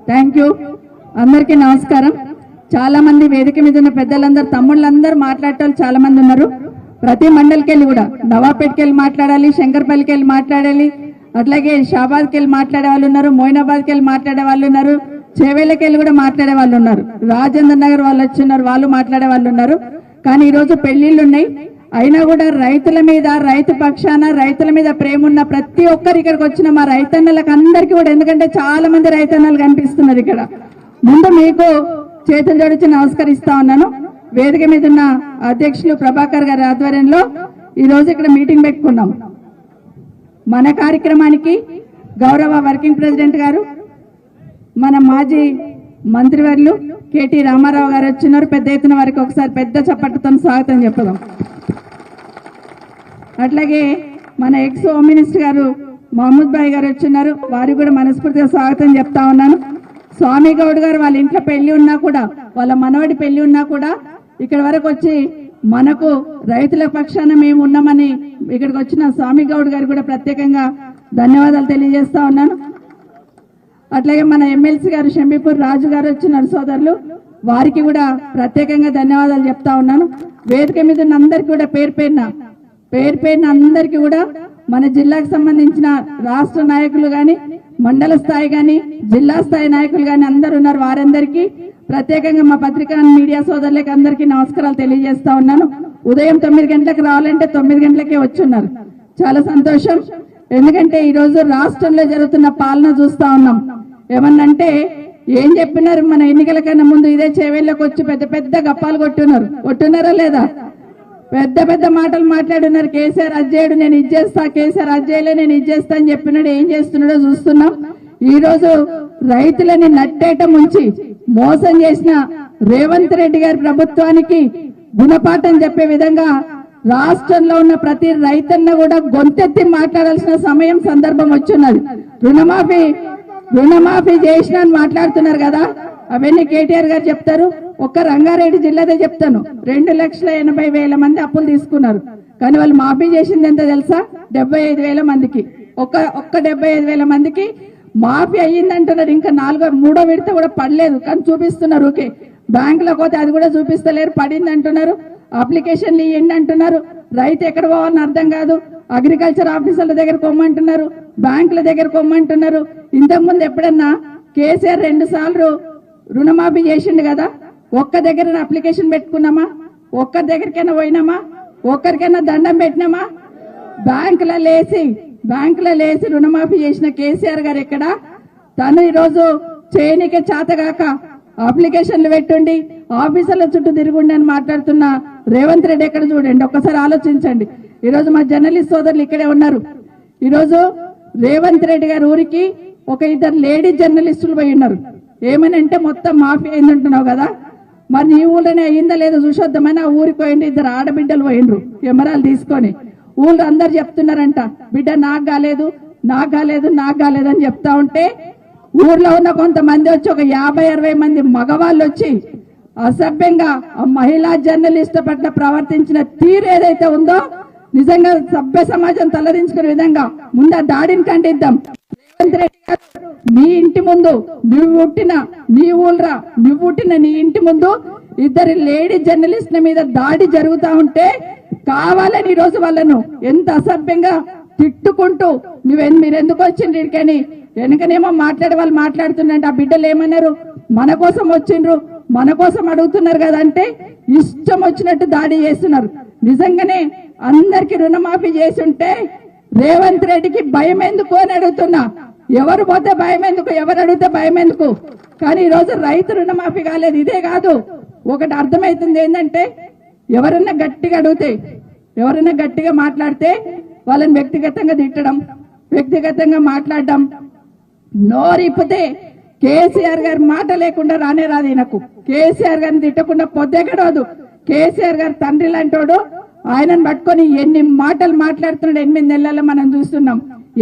Thank you. అందరికీ నమస్కారం. చాలా మంది వేదిక మీద ఉన్న పెద్దలందరూ తమ్ముళ్ళందరూ మాట్లాడటం చాలా మంది ఉన్నారు. ప్రతి మండలికి వెళ్ళి కూడా నవాపేట్కి వెళ్ళి మాట్లాడాలి, శంకర్పల్లికి వెళ్ళి మాట్లాడాలి, అట్లాగే షాబాద్కి వెళ్ళి మాట్లాడే వాళ్ళు ఉన్నారు, మోయినాబాద్కి వెళ్ళి మాట్లాడే వాళ్ళు ఉన్నారు, చేవేళ్ళకి వెళ్ళి కూడా మాట్లాడే వాళ్ళు ఉన్నారు, రాజేంద్ర నగర్ వాళ్ళు వచ్చిన్నారు, వాళ్ళు మాట్లాడే వాళ్ళు ఉన్నారు. కానీ ఈరోజు పెళ్లిళ్ళు ఉన్నాయి. అయినా కూడా రైతుల మీద, రైతు పక్షాన, రైతుల మీద ప్రేమ ఉన్న ప్రతి ఒక్కరు ఇక్కడికి వచ్చిన మా రైతన్నలకు అందరికీ కూడా, ఎందుకంటే చాలా మంది రైతన్నలు కనిపిస్తున్నారు ఇక్కడ, ముందు మీకు చేతులు జోడించి నమస్కరిస్తా ఉన్నాను. వేదిక మీద ఉన్న అధ్యక్షులు ప్రభాకర్ గారి ఆధ్వర్యంలో ఈ రోజు ఇక్కడ మీటింగ్ పెట్టుకున్నాం. మన కార్యక్రమానికి గౌరవ వర్కింగ్ ప్రెసిడెంట్ గారు, మన మాజీ మంత్రివర్యులు కేటీ రామారావు గారు వచ్చినారు. పెద్ద ఎత్తున వారికి ఒకసారి పెద్ద చప్పట్లతో స్వాగతం చెప్పదాం. అట్లాగే మన ఎక్స్ హోమ్ మినిస్టర్ గారు మహమూద్ భాయ్ గారు వచ్చినారు, వారికి కూడా మనస్ఫూర్తిగా స్వాగతం చెప్తా ఉన్నాను. స్వామి గౌడ్ గారు వాళ్ళ ఇంట్లో పెళ్లి ఉన్నా కూడా, వాళ్ళ మనవడి పెళ్లి ఉన్నా కూడా ఇక్కడ వరకు వచ్చి మనకు రైతుల పక్షాన మేము ఉన్నామని ఇక్కడికి వచ్చిన స్వామి గౌడ్ గారు కూడా ప్రత్యేకంగా ధన్యవాదాలు తెలియజేస్తా ఉన్నాను. అట్లాగే మన ఎమ్మెల్సీ గారు షంబీపూర్ రాజు గారు వచ్చినారు సోదరులు, వారికి కూడా ప్రత్యేకంగా ధన్యవాదాలు చెప్తా ఉన్నాను. వేదిక మీద ఉన్న అందరికీ కూడా పేరు పేరున అందరికీ కూడా మన జిల్లాకు సంబంధించిన రాష్ట్ర నాయకులు గాని, మండల స్థాయి గాని, జిల్లా స్థాయి నాయకులు గాని అందరు ఉన్నారు. వారందరికీ ప్రత్యేకంగా మా పత్రికా మీడియా సోదరులకి అందరికీ నమస్కారాలు తెలియజేస్తా ఉన్నాను. ఉదయం 9 గంటలకు రావాలంటే 9 గంటలకే వచ్చున్నారు. చాలా సంతోషం. ఎందుకంటే ఈ రోజు రాష్ట్రంలో జరుగుతున్న పాలన చూస్తా ఉన్నాం. ఏమన్నంటే ఏం చెప్పినారు, మన ఎన్నికల కన్నా ముందు ఇదే చేవేళ్ళకి వచ్చి పెద్ద పెద్ద గప్పాలు కొట్టున్నారా లేదా? పెద్ద పెద్ద మాటలు మాట్లాడున్నారు. కేసీఆర్ అజ్జేయుడు, నేను ఇచ్చేస్తా, కేసీఆర్ అజ్జేయలే, నేను ఇచ్చేస్తా అని చెప్పినాడు. ఏం చేస్తున్నాడో చూస్తున్నాం. ఈ రోజు రైతులని నట్టేట ముంచి మోసం చేసిన రేవంత్ రెడ్డి గారి ప్రభుత్వానికి గుణపాఠం చెప్పే విధంగా రాష్ట్రంలో ఉన్న ప్రతి రైతన్న కూడా గొంతెత్తి మాట్లాడాల్సిన సమయం, సందర్భం వచ్చున్నది. రుణమాఫీ చేసిన మాట్లాడుతున్నారు కదా, అవన్నీ కేటీఆర్ గారు చెప్తారు. ఒక్క రంగారెడ్డి జిల్లాదే చెప్తాను, 2,80,000 మంది అప్పులు తీసుకున్నారు. కానీ వాళ్ళు మాఫీ చేసింది ఎంత తెలుసా? 75,000 మందికి. ఒక్క 75,000 మందికి మాఫీ అయ్యిందంటున్నారు. ఇంకా మూడో విడత కూడా పడలేదు, కానీ చూపిస్తున్నారు. ఓకే, బ్యాంకులకు పోతే అది కూడా చూపిస్తలేరు, పడింది అంటున్నారు. అప్లికేషన్లు ఇవ్వండి అంటున్నారు. రైతు ఎక్కడ పోవాలని అర్థం కాదు. అగ్రికల్చర్ ఆఫీసర్ల దగ్గర కొమ్మంటున్నారు, బ్యాంకుల దగ్గర కొమ్మంటున్నారు. ఇంతకుముందు ఎప్పుడన్నా కేసీఆర్ 2 సార్లు రుణమాఫీ చేసిండు కదా, ఒక్క దగ్గర అప్లికేషన్ పెట్టుకున్నామా? ఒక్కరి దగ్గరికైనా పోయినామా? ఒక్కరికైనా దండం పెట్టినామా? బ్యాంకుల లేసి రుణమాఫీ చేసిన కేసీఆర్ గారు ఎక్కడ? తను ఈరోజు చేయనికే చేతగాక అప్లికేషన్లు పెట్టుండి ఆఫీసర్ల చుట్టూ తిరుగుండి అని మాట్లాడుతున్న రేవంత్ రెడ్డి ఎక్కడ? చూడండి, ఒక్కసారి ఆలోచించండి. ఈరోజు మా జర్నలిస్ట్ సోదరులు ఇక్కడే ఉన్నారు. ఈరోజు రేవంత్ రెడ్డి గారి ఊరికి ఒక 2 లేడీ జర్నలిస్టులు పోయి ఉన్నారు. ఏమని అంటే మొత్తం మాఫీ అయిందంటున్నావు కదా, మరి నీ ఊళ్ళోనే అయ్యిందా లేదో చూసొద్దామని ఆ ఊరికి పోయిండ్రు. 2 ఆడబిడ్డలు పోయిండ్రు కెమెరాలు తీసుకొని. ఊళ్ళో అందరు చెప్తున్నారంట, బిడ్డ నాకు కాలేదు అని చెప్తా ఉంటే ఊర్లో ఉన్న కొంతమంది వచ్చి ఒక 50-60 మంది మగవాళ్ళు వచ్చి అసభ్యంగా ఆ మహిళా జర్నలిస్ట్ పట్ల ప్రవర్తించిన తీరు ఏదైతే ఉందో, నిజంగా సభ్య సమాజం తలదించుకునే విధంగా ముందు ఆ దాడిని ఖండిద్దాం. రేవంత్ రెడ్డి గారు, నీ ఇంటి ముందు నువ్వు పుట్టిన నీ ఇంటి ముందు 2 లేడీ జర్నలిస్టుల మీద దాడి జరుగుతా ఉంటే కావాలని ఈరోజు వాళ్ళను ఎంత అసభ్యంగా తిట్టుకుంటూ మీరెందుకు వచ్చిండ్రు ఇక్కడికని వెనకనేమో మాట్లాడే వాళ్ళు మాట్లాడుతున్నారంటే, ఆ బిడ్డలు ఏమన్నారు? మన కోసం వచ్చిండ్రు, మన కోసం అడుగుతున్నారు కదా అంటే ఇష్టం వచ్చినట్టు దాడి చేస్తున్నారు. నిజంగానే అందరికి రుణమాఫీ చేసి ఉంటే రేవంత్ రెడ్డికి భయం ఎందుకు అని అడుగుతున్నా. ఎవరు పోతే భయం ఎందుకు, ఎవరు అడిగితే భయం ఎందుకు? కానీ ఈ రోజు రైతు రుణమాఫీ కాలేదు. ఇదే కాదు, ఒకటి అర్థమవుతుంది ఏంటంటే, ఎవరన్నా గట్టిగా అడిగితే, ఎవరైనా గట్టిగా మాట్లాడితే వాళ్ళని వ్యక్తిగతంగా తిట్టడం, వ్యక్తిగతంగా మాట్లాడడం, నోరిప్పితే కేసీఆర్ గారి మాట లేకుండా రానే రాదు. ఈయనకు కేసీఆర్ గారిని తిట్టకుండా పొద్దే గడవదు. కేసీఆర్ గారి తండ్రి లాంటోడు, ఆయనను పట్టుకొని ఎన్ని మాటలు మాట్లాడుతున్నాడు 8 నెలల్లో మనం చూస్తున్నాం.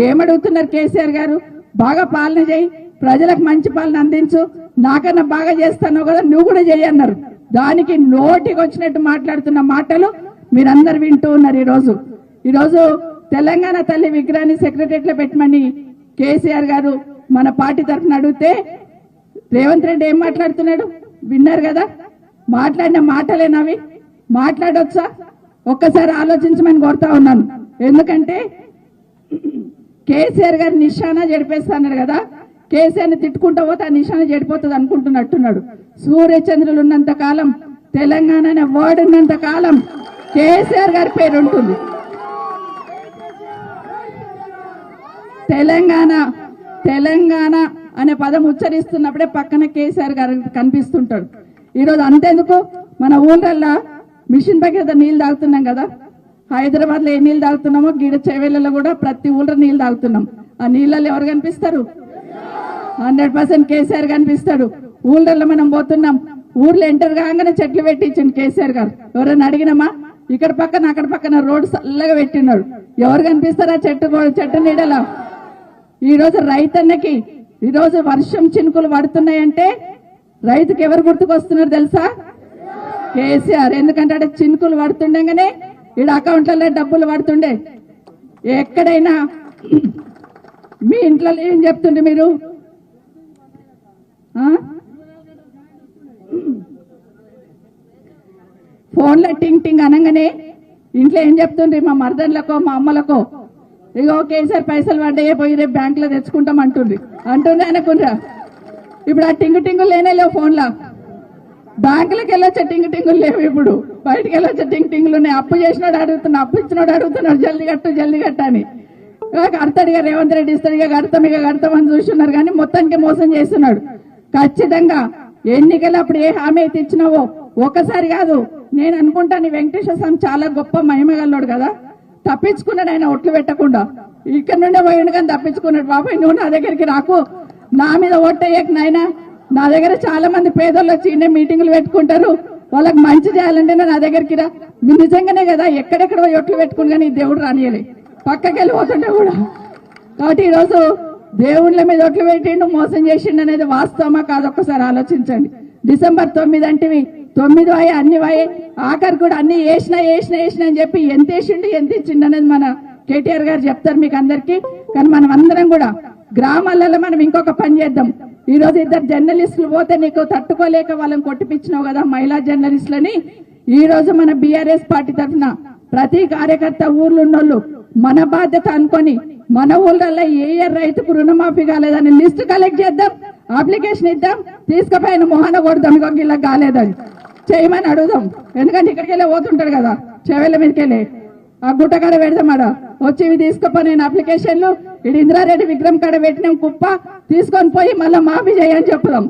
ఏమడుగుతున్నారు కేసీఆర్ గారు? బాగా పాలన చేయి, ప్రజలకు మంచి పాలన అందించు, నాకన్నా బాగా చేస్తాను కదా, నువ్వు కూడా చెయ్యి అన్నారు. దానికి నోటికి వచ్చినట్టు మాట్లాడుతున్న మాటలు మీరందరు వింటూ ఉన్నారు. ఈరోజు తెలంగాణ తల్లి విగ్రహాన్ని సెక్రటరియట్ లో పెట్టమని కేసీఆర్ గారు మన పార్టీ తరఫున అడిగితే రేవంత్ రెడ్డి ఏం మాట్లాడుతున్నాడు విన్నారు కదా? మాట్లాడిన మాటలేనవి? మాట్లాడొచ్చా? ఒక్కసారి ఆలోచించమని కోరుతా ఉన్నాను. ఎందుకంటే కేసీఆర్ గారు నిశానా చెడిపేస్తాడు కదా, కేసీఆర్ని తిట్టుకుంటూ పోతే ఆ నిశానా చెడిపోతుంది అనుకుంటున్నట్టున్నాడు. సూర్యచంద్రులు ఉన్నంత కాలం, తెలంగాణ అనే వర్డ్ ఉన్నంత కాలం కేసీఆర్ గారి పేరు ఉంటుంది. తెలంగాణ అనే పదం ఉచ్చరిస్తున్నప్పుడే పక్కన కేసీఆర్ గారు కనిపిస్తుంటాడు. ఈరోజు అంతేందుకు మన ఊళ్ళల్లో మిషన్ భగీరథ నీళ్ళు తాగుతున్నాం కదా, హైదరాబాద్ లో ఏ నీళ్ళు తాగుతున్నామో గీడ చెవేళ్ళలో కూడా ప్రతి ఊళ్ళో నీళ్ళు తాగుతున్నాం. ఆ నీళ్ళల్లో ఎవరు కనిపిస్తారు? 100% కేసీఆర్ కనిపిస్తాడు. ఊళ్ళల్లో మనం పోతున్నాం, ఊర్లో ఎంటర్ కాగానే చెట్లు పెట్టించండి కేసీఆర్ గారు. ఎవరైనా అడిగినామా? ఇక్కడ పక్కన అక్కడ పక్కన రోడ్డు చల్లగా పెట్టినాడు. ఎవరు కనిపిస్తారా చెట్టు నీడలా? ఈరోజు రైతన్నకి ఈరోజు వర్షం చినుకులు పడుతున్నాయంటే రైతుకి ఎవరు గుర్తుకొస్తున్నారు తెలుసా? కేసీఆర్. ఎందుకంటే అక్కడ చినుకులు పడుతుండగానే ఈడ అకౌంట్లలో డబ్బులు పడుతుండే. ఎక్కడైనా మీ ఇంట్లో ఏం చెప్తుండే మీరు? ఫోన్లో టింగ్ టింగ్ అనగానే ఇంట్లో ఏం చెప్తుండ్రి? మా మర్దన్లకో మా అమ్మలకో, ఇగో కేసీఆర్ పైసలు పడ్డాయే పోయి రేపు బ్యాంకులో తెచ్చుకుంటాం అంటుండ్రి అనుకుండ్రా. ఇప్పుడు ఆ టింగు టింగులు లేనే లేవు ఫోన్లో. బ్యాంకులకు వెళ్ళొచ్చే టింగులు లేవు, ఇప్పుడు బయటకు వెళ్ళొచ్చే టింగులు ఉన్నాయి. అప్పు చేసినాడు అడుగుతున్నాడు, అప్పు ఇచ్చినాడు అడుగుతున్నాడు, జల్ది కట్టు అని. కడతాడుగా రేవంత్ రెడ్డి, ఇస్తాడుగా కడతామని చూస్తున్నారు కానీ మొత్తానికి మోసం చేస్తున్నాడు. ఖచ్చితంగా ఎన్నికలు అప్పుడు ఏ హామీ అయితే ఇచ్చినావో ఒకసారి కాదు, నేను అనుకుంటాను వెంకటేశ్వర స్వామి చాలా గొప్ప మహిమగల్లోడు కదా, తప్పించుకున్నాడు ఆయన ఒట్లు పెట్టకుండా. ఇక్కడ నుండే పోయిండు కానీ తప్పించుకున్నాడు. బాబాయ్ నువ్వు నా దగ్గరికి రాకు, నా మీద ఓట్టయ్యకు నాయనా. నా దగ్గర చాలా మంది పేదోళ్ళు వచ్చి ఇండే మీటింగులు పెట్టుకుంటారు, వాళ్ళకి మంచి చేయాలంటే నా దగ్గరికి రా. మీరు నిజంగానే కదా ఎక్కడెక్కడ ఒట్లు పెట్టుకుని కానీ దేవుడు రానియలే, పక్కకి వెళ్ళిపోతుంటే కూడా. కాబట్టి ఈరోజు దేవుళ్ళ మీద ఒట్లు పెట్టిండు, మోసం చేసిండు అనేది వాస్తవమా కాదు ఒక్కసారి ఆలోచించండి. డిసెంబర్ 9 అంటివి, 9 వాయి అన్ని వాయి, ఆఖరి కూడా అన్ని వేసినా అని చెప్పి ఎంత వేసిండు ఎంత ఇచ్చిండు అనేది మన కేటీఆర్ గారు చెప్తారు మీకు అందరికీ. కానీ మనం అందరం కూడా గ్రామాలలో మనం ఇంకొక పని చేద్దాం. ఈ రోజు 2 జర్నలిస్టులు పోతే నీకు తట్టుకోలేక వాళ్ళని కొట్టిపించినావు కదా మహిళా జర్నలిస్టులని. ఈ రోజు మన బీఆర్ఎస్ పార్టీ తరఫున ప్రతి కార్యకర్త ఊర్లో ఉన్నోళ్ళు మన బాధ్యత అనుకొని మన ఊళ్ళల్లో ఏ రైతుకు రుణమాఫీ కాలేదని లిస్టు కలెక్ట్ చేద్దాం, అప్లికేషన్ ఇద్దాం, తీసుకుపోయిన మొహాన కొడదాం ఇలా కాలేదని చేయమని అడుగుదాం. ఎందుకంటే ఇక్కడికి వెళ్ళి పోతుంటాడు కదా చెవేళ్ళ మీదకెళ్ళి, ఆ గుట్ట కాడ పెడదాం. ఆడ వచ్చి ఇవి తీసుకుపోయి నేను అప్లికేషన్లు ఇటు ఇంద్రారెడ్డి విగ్రహం కాడ పెట్టినాం కుప్ప, తీసుకొని పోయి మళ్ళీ మాఫీ చేయని చెప్దాం.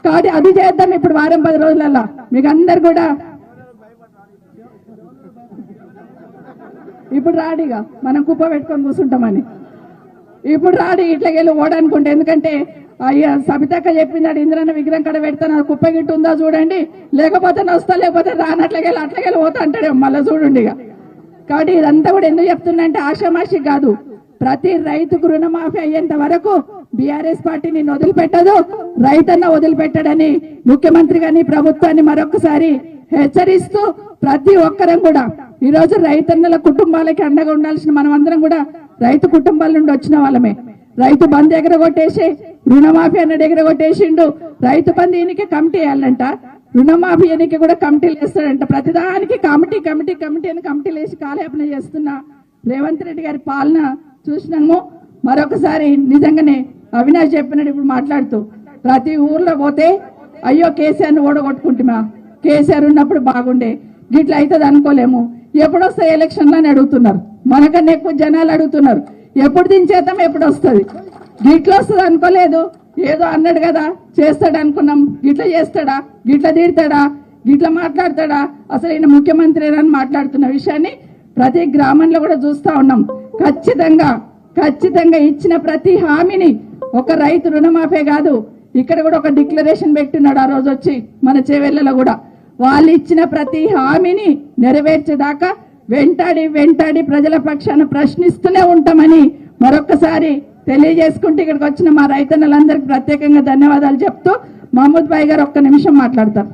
కాబట్టి అది చేద్దాం ఇప్పుడు వారం 10 రోజులల్లా. మీకు అందరు కూడా ఇప్పుడు రాడిగా మనం కుప్ప పెట్టుకొని కూర్చుంటామని, ఇప్పుడు రాడి ఇట్లకెళ్ళి ఓడనుకుంటే. ఎందుకంటే సబితక్క చెప్పింది ఇంద్రన్న విగ్రహం కాడ పెడతాను కుప్ప గిట్టు ఉందా చూడండి, లేకపోతే వస్తా, లేకపోతే అట్లకెళ్ళి పోతా అంటాడే మళ్ళీ చూడండి ఇక. కాబట్టి ఇదంతా కూడా ఎందుకు చెప్తున్నా అంటే ఆషామాషి కాదు, ప్రతి రైతుకు రుణమాఫీ అయ్యేంత వరకు బీఆర్ఎస్ పార్టీ నిన్ను వదిలిపెట్టదు, రైతన్న వదిలిపెట్టడని ముఖ్యమంత్రి గాని ప్రభుత్వాన్ని మరొకసారి హెచ్చరిస్తూ ప్రతి ఒక్కరం కూడా ఈ రోజు రైతన్నల కుటుంబాలకి అండగా ఉండాల్సిన మనం అందరం కూడా రైతు కుటుంబాల నుండి వచ్చిన వాళ్ళమే. రైతు బంధు ఎగరగొట్టేసి రుణమాఫీ అన్నది ఎగరగొట్టేసిండు. రైతు బంధు ఈయనకి కమిటీ వేయాలంట, రుణమాఫీ ఎన్నిక కూడా కమిటీలు వేస్తాడంట. ప్రతిదానికి కమిటీ అని కమిటీలు వేసి కాలయాపన చేస్తున్న రేవంత్ రెడ్డి గారి పాలన చూసినాము. మరొకసారి నిజంగానే అవినాష్ చెప్పినట్టు ఇప్పుడు మాట్లాడుతూ ప్రతి ఊర్లో పోతే అయ్యో కేసీఆర్ని ఓడగొట్టుకుంటుమా, కేసీఆర్ ఉన్నప్పుడు బాగుండే, గిట్లా అవుతుంది అనుకోలేము, ఎప్పుడొస్తాయి ఎలక్షన్లు అని అడుగుతున్నారు. మనకన్నా ఎక్కువ జనాలు అడుగుతున్నారు ఎప్పుడు దించేద్దాం, ఎప్పుడు వస్తుంది, గిట్లా వస్తుంది అనుకోలేదు. ఏదో అన్నాడు కదా చేస్తాడు అనుకున్నాం, గిట్లా చేస్తాడా, గిట్లా తీడతాడా, గిట్లా మాట్లాడతాడా, అసలు ఈయన ముఖ్యమంత్రి అని మాట్లాడుతున్న విషయాన్ని ప్రతి గ్రామంలో కూడా చూస్తా ఉన్నాం. ఖచ్చితంగా ఇచ్చిన ప్రతి హామీని ఒక రైతు రుణమాఫీ కాదు, ఇక్కడ కూడా ఒక డిక్లరేషన్ పెట్టినాడు ఆ రోజు వచ్చి మన చేవెళ్ళలో కూడా. వాళ్ళు ఇచ్చిన ప్రతి హామీని నెరవేర్చేదాకా వెంటాడి ప్రజల పక్షాన ప్రశ్నిస్తూనే ఉంటామని మరొక్కసారి తెలియజేసుకుంటూ ఇక్కడికి వచ్చిన మా రైతన్నలందరికీ ప్రత్యేకంగా ధన్యవాదాలు చెప్తూ మహమూద్ భాయ్ గారు ఒక్క నిమిషం మాట్లాడతారు.